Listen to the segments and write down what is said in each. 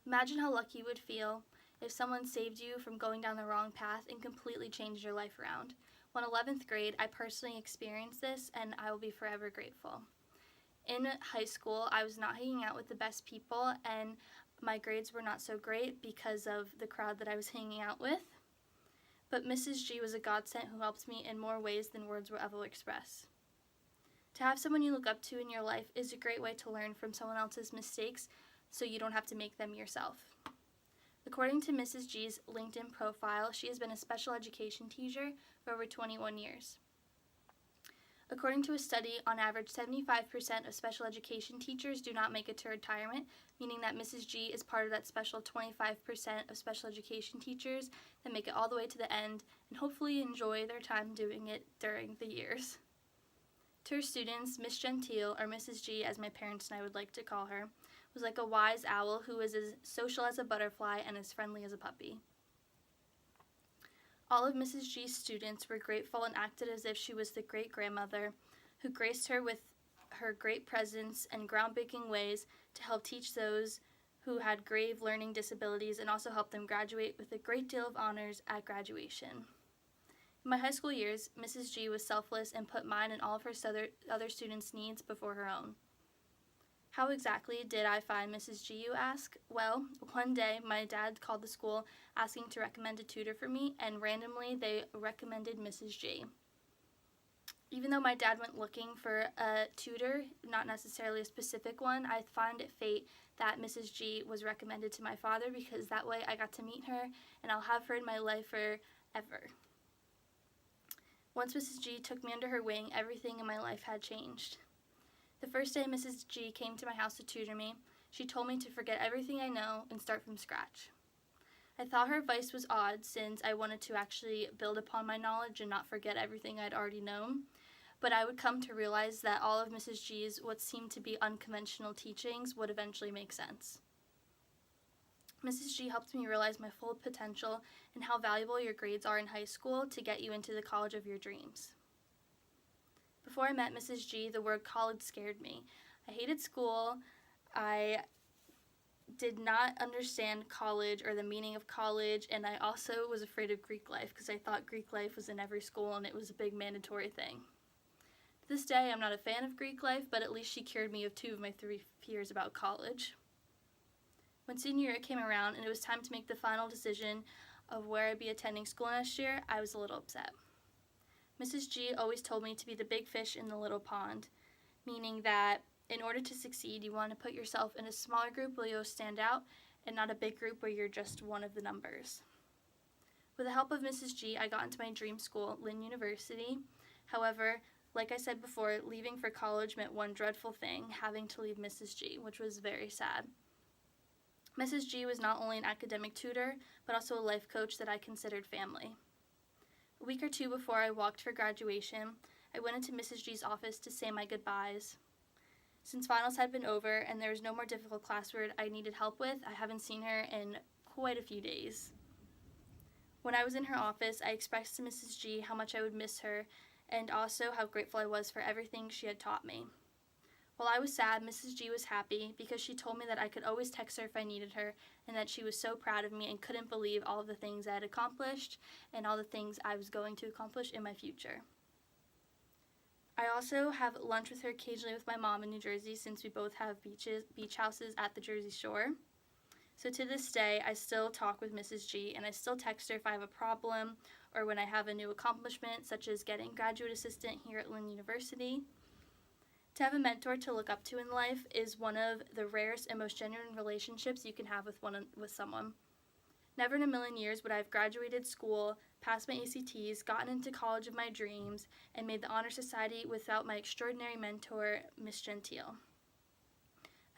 Imagine how lucky you would feel if someone saved you from going down the wrong path and completely changed your life around. When 11th grade, I personally experienced this, and I will be forever grateful. In high school, I was not hanging out with the best people, and my grades were not so great because of the crowd that I was hanging out with. But Mrs. G was a godsend who helped me in more ways than words will ever express. To have someone you look up to in your life is a great way to learn from someone else's mistakes so you don't have to make them yourself. According to Mrs. G's LinkedIn profile, she has been a special education teacher for over 21 years. According to a study, on average, 75% of special education teachers do not make it to retirement, meaning that Mrs. G is part of that special 25% of special education teachers that make it all the way to the end and hopefully enjoy their time doing it during the years. To her students, Miss Gentile, or Mrs. G as my parents and I would like to call her, was like a wise owl who was as social as a butterfly and as friendly as a puppy. All of Mrs. G's students were grateful and acted as if she was the great-grandmother who graced her with her great presence and groundbreaking ways to help teach those who had grave learning disabilities and also help them graduate with a great deal of honors at graduation. In my high school years, Mrs. G was selfless and put mine and all of her other students' needs before her own. How exactly did I find Mrs. G, you ask? Well, one day my dad called the school asking to recommend a tutor for me, and randomly they recommended Mrs. G. Even though my dad went looking for a tutor, not necessarily a specific one, I find it fate that Mrs. G was recommended to my father because that way I got to meet her and I'll have her in my life forever. Once Mrs. G took me under her wing, everything in my life had changed. The first day Mrs. G came to my house to tutor me, she told me to forget everything I know and start from scratch. I thought her advice was odd since I wanted to actually build upon my knowledge and not forget everything I'd already known, but I would come to realize that all of Mrs. G's what seemed to be unconventional teachings would eventually make sense. Mrs. G helped me realize my full potential and how valuable your grades are in high school to get you into the college of your dreams. Before I met Mrs. G, the word college scared me. I hated school. I did not understand college or the meaning of college, and I also was afraid of Greek life because I thought Greek life was in every school and it was a big mandatory thing. To this day, I'm not a fan of Greek life, but at least she cured me of 2 of my 3 fears about college. When senior year came around and it was time to make the final decision of where I'd be attending school next year, I was a little upset. Mrs. G always told me to be the big fish in the little pond, meaning that in order to succeed, you want to put yourself in a smaller group where you'll stand out and not a big group where you're just one of the numbers. With the help of Mrs. G, I got into my dream school, Lynn University. However, like I said before, leaving for college meant one dreadful thing, having to leave Mrs. G, which was very sad. Mrs. G was not only an academic tutor, but also a life coach that I considered family. A week or 2 before I walked for graduation, I went into Mrs. G's office to say my goodbyes. Since finals had been over and there was no more difficult classwork I needed help with, I haven't seen her in quite a few days. When I was in her office, I expressed to Mrs. G how much I would miss her and also how grateful I was for everything she had taught me. While I was sad, Mrs. G was happy because she told me that I could always text her if I needed her and that she was so proud of me and couldn't believe all of the things I had accomplished and all the things I was going to accomplish in my future. I also have lunch with her occasionally with my mom in New Jersey since we both have beach houses at the Jersey Shore. So to this day, I still talk with Mrs. G and I still text her if I have a problem or when I have a new accomplishment such as getting graduate assistant here at Lynn University. To have a mentor to look up to in life is one of the rarest and most genuine relationships you can have with someone. Never in a million years would I have graduated school, passed my ACTs, gotten into college of my dreams, and made the Honor Society without my extraordinary mentor, Miss Gentile.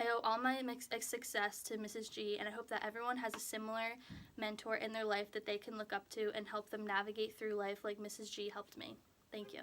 I owe all my success to Mrs. G, and I hope that everyone has a similar mentor in their life that they can look up to and help them navigate through life like Mrs. G helped me. Thank you.